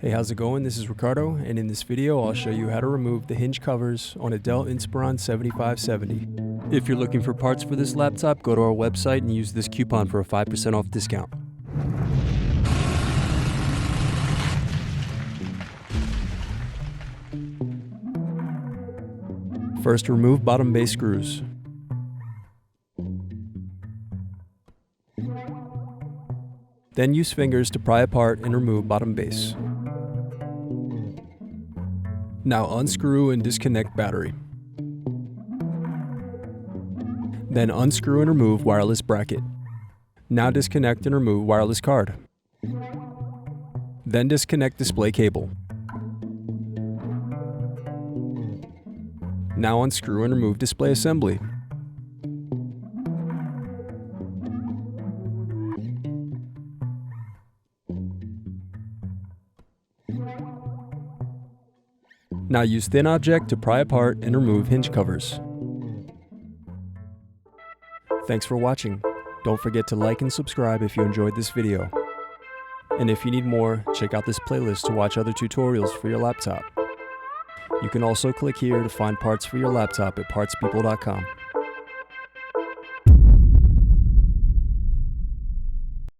Hey, how's it going? This is Ricardo, and in this video I'll show you how to remove the hinge covers on a Dell Inspiron 7570. If you're looking for parts for this laptop, go to our website and use this coupon for a 5% off discount. First, remove bottom base screws. Then use fingers to pry apart and remove bottom base. Now unscrew and disconnect battery. Then unscrew and remove wireless bracket. Now disconnect and remove wireless card. Then disconnect display cable. Now unscrew and remove display assembly. Now use thin object to pry apart and remove hinge covers. Thanks for watching. Don't forget to like and subscribe if you enjoyed this video. And if you need more, check out this playlist to watch other tutorials for your laptop. You can also click here to find parts for your laptop at partspeople.com.